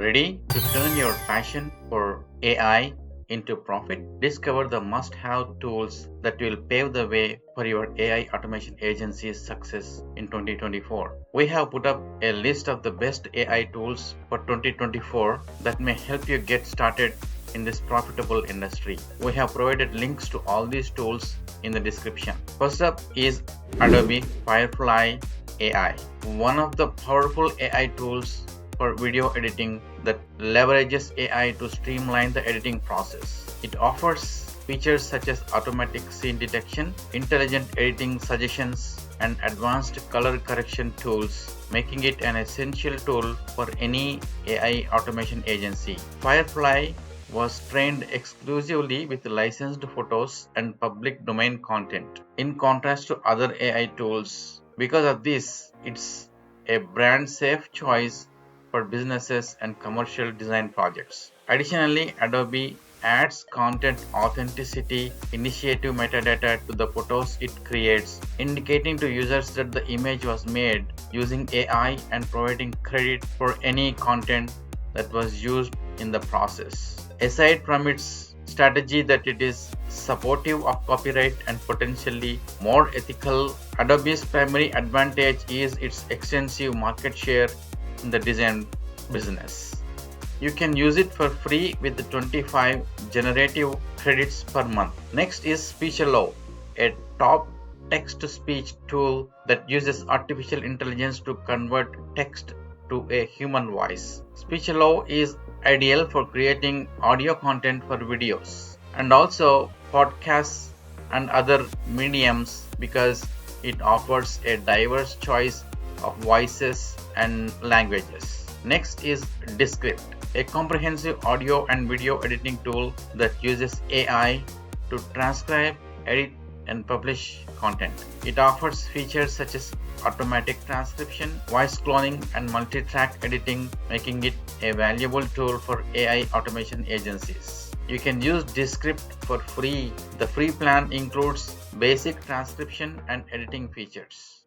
Ready to turn your passion for AI into profit? Discover the must-have tools that will pave the way for your AI automation agency's success in 2024. We have put up a list of the best AI tools for 2024 that may help you get started in this profitable industry. We have provided links to all these tools in the description. First up is Adobe Firefly AI, one of the powerful AI tools for video editing that leverages AI to streamline the editing process. It offers features such as automatic scene detection, intelligent editing suggestions, and advanced color correction tools, making it an essential tool for any AI automation agency. Firefly was trained exclusively with licensed photos and public domain content, in contrast to other AI tools. Because of this, it's a brand safe choice for businesses and commercial design projects. Additionally, Adobe adds content authenticity initiative metadata to the photos it creates, indicating to users that the image was made using AI and providing credit for any content that was used in the process. Aside from its strategy that it is supportive of copyright and potentially more ethical, Adobe's primary advantage is its extensive market share in the design business. You can use it for free with 25 generative credits per month. Next is Speechelo, a top text-to-speech tool that uses artificial intelligence to convert text to a human voice. Speechelo is ideal for creating audio content for videos and also podcasts and other mediums because it offers a diverse choice of voices and languages. Next is Descript, a comprehensive audio and video editing tool that uses AI to transcribe, edit, and publish content. It offers features such as automatic transcription, voice cloning, and multi-track editing, making it a valuable tool for AI automation agencies. You can use Descript for free. The free plan includes basic transcription and editing features.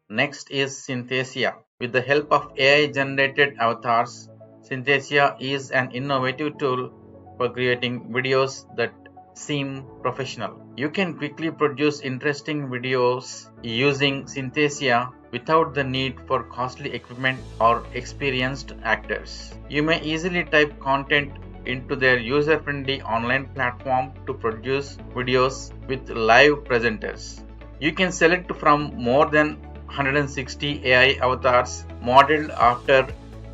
Next is Synthesia. With the help of AI-generated avatars, Synthesia is an innovative tool for creating videos that seem professional. You can quickly produce interesting videos using Synthesia without the need for costly equipment or experienced actors. You may easily type content into their user-friendly online platform to produce videos with live presenters. You can select from more than 160 AI avatars modeled after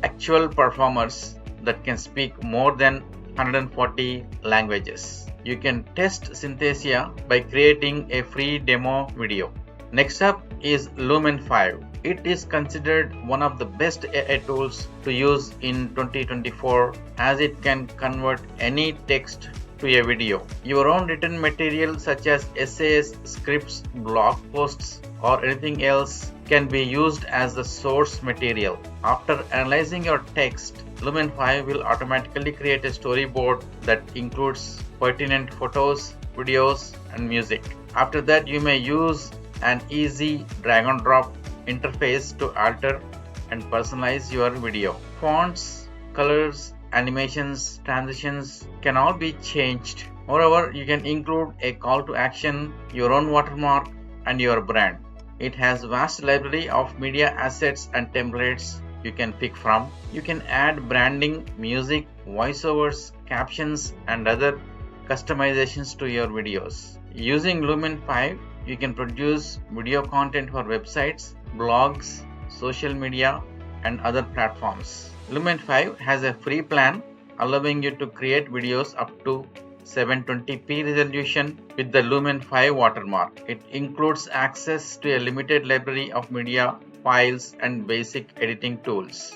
actual performers that can speak more than 140 languages. You can test Synthesia by creating a free demo video. Next up is Lumen 5. It is considered one of the best AI tools to use in 2024 as it can convert any text to a video. Your own written material such as essays, scripts, blog posts, or anything else can be used as the source material. After analyzing your text, Lumen 5 will automatically create a storyboard that includes pertinent photos, videos, and music. After that, you may use an easy drag and drop interface to alter and personalize your video. Fonts, colors, animations, transitions can all be changed. Moreover, you can include a call to action, your own watermark, and your brand. It has vast library of media assets and templates you can pick from. You can add branding, music, voiceovers, captions, and other customizations to your videos. Using Lumen 5, you can produce video content for websites, blogs, social media, and other platforms. Lumen 5 has a free plan allowing you to create videos up to 720p resolution with the Lumen 5 watermark. It includes access to a limited library of media files and basic editing tools.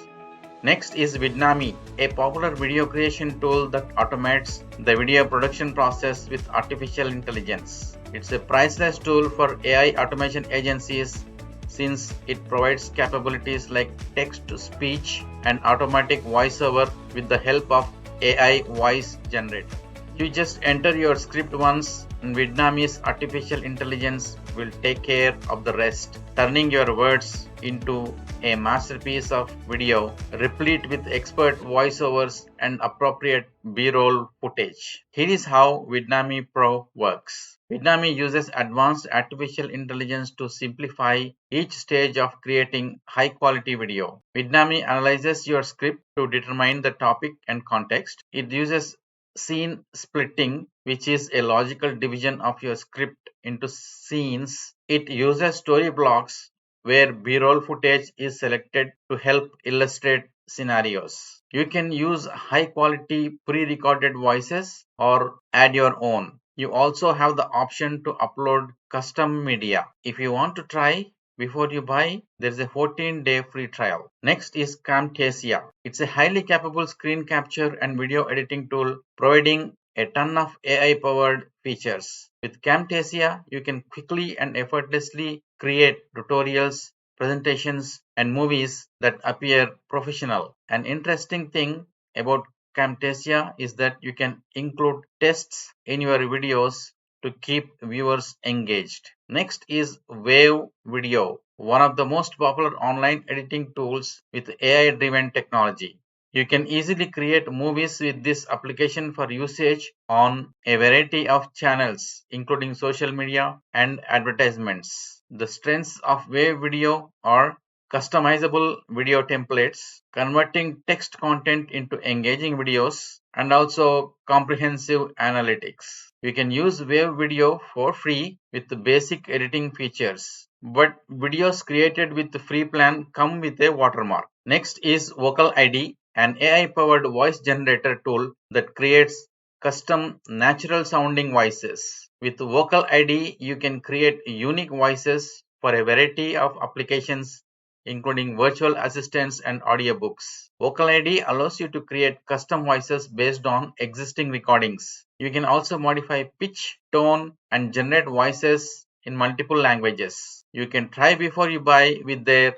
Next is Vidnami, a popular video creation tool that automates the video production process with artificial intelligence. It's a priceless tool for AI automation agencies since it provides capabilities like text-to-speech and automatic voiceover with the help of AI voice generator. You just enter your script once and Vidnami's artificial intelligence will take care of the rest, turning your words into a masterpiece of video, replete with expert voiceovers and appropriate B-roll footage. Here is how Vidnami Pro works. Vidnami uses advanced artificial intelligence to simplify each stage of creating high-quality video. Vidnami analyzes your script to determine the topic and context. It uses scene splitting, which is a logical division of your script into scenes. It uses story blocks where B-roll footage is selected to help illustrate scenarios. You can use high-quality pre-recorded voices or add your own. You also have the option to upload custom media. If you want to try before you buy, there is a 14-day free trial. Next is Camtasia. It's a highly capable screen capture and video editing tool providing a ton of AI-powered features. With Camtasia, you can quickly and effortlessly create tutorials, presentations, and movies that appear professional. An interesting thing about Camtasia is that you can include tests in your videos to keep viewers engaged. Next is Wave.video, one of the most popular online editing tools with AI-driven technology. You can easily create movies with this application for usage on a variety of channels, including social media and advertisements. The strengths of Wave.video are customizable video templates, converting text content into engaging videos, and also comprehensive analytics. You can use Wave.video for free with the basic editing features, but videos created with the free plan come with a watermark. Next is VocaliD, an AI-powered voice generator tool that creates custom natural sounding voices. With VocaliD, you can create unique voices for a variety of applications including virtual assistants and audiobooks. VocaliD allows you to create custom voices based on existing recordings. You can also modify pitch, tone, and generate voices in multiple languages. You can try before you buy with their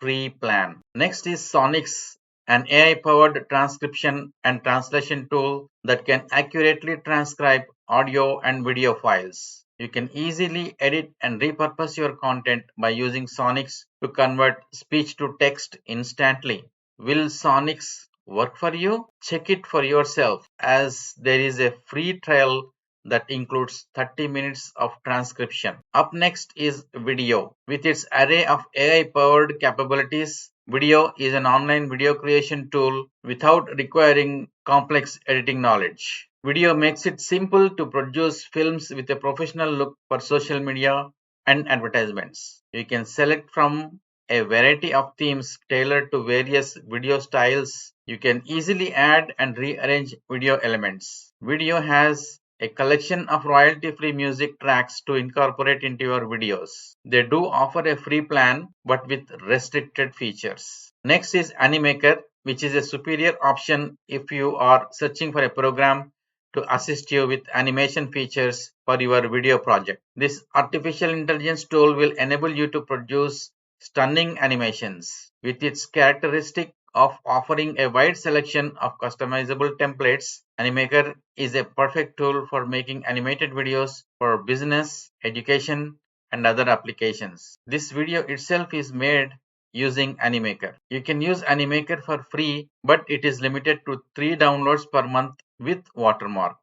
free plan. Next is Sonix, an AI-powered transcription and translation tool that can accurately transcribe audio and video files. You can easily edit and repurpose your content by using Sonix to convert speech to text instantly. Will Sonix work for you? Check it for yourself, as there is a free trial that includes 30 minutes of transcription. Up next is Video. With its array of AI-powered capabilities, Video is an online video creation tool without requiring complex editing knowledge. Video makes it simple to produce films with a professional look for social media and advertisements. You can select from a variety of themes tailored to various video styles. You can easily add and rearrange video elements. Video has a collection of royalty-free music tracks to incorporate into your videos. They do offer a free plan, but with restricted features. Next is Animaker, which is a superior option if you are searching for a program to assist you with animation features for your video project. This artificial intelligence tool will enable you to produce stunning animations. With its characteristic of offering a wide selection of customizable templates, Animaker is a perfect tool for making animated videos for business, education, and other applications. This video itself is made using Animaker. You can use Animaker for free, but it is limited to 3 downloads per month with watermark.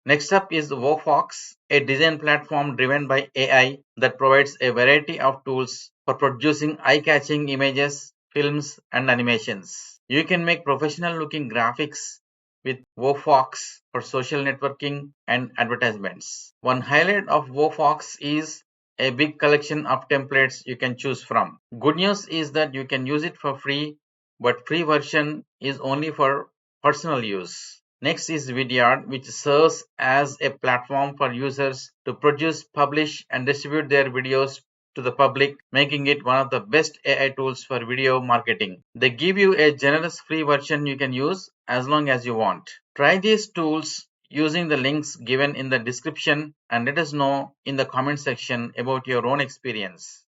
Next up is WoFox, a design platform driven by AI that provides a variety of tools for producing eye-catching images, films, and animations. You can make professional-looking graphics with WoFox for social networking and advertisements. One highlight of WoFox is a big collection of templates you can choose from. Good news is that you can use it for free, but free version is only for personal use. Next is Vidyard, which serves as a platform for users to produce, publish, and distribute their videos to the public, making it one of the best AI tools for video marketing. They give you a generous free version you can use as long as you want. Try these tools using the links given in the description and let us know in the comment section about your own experience.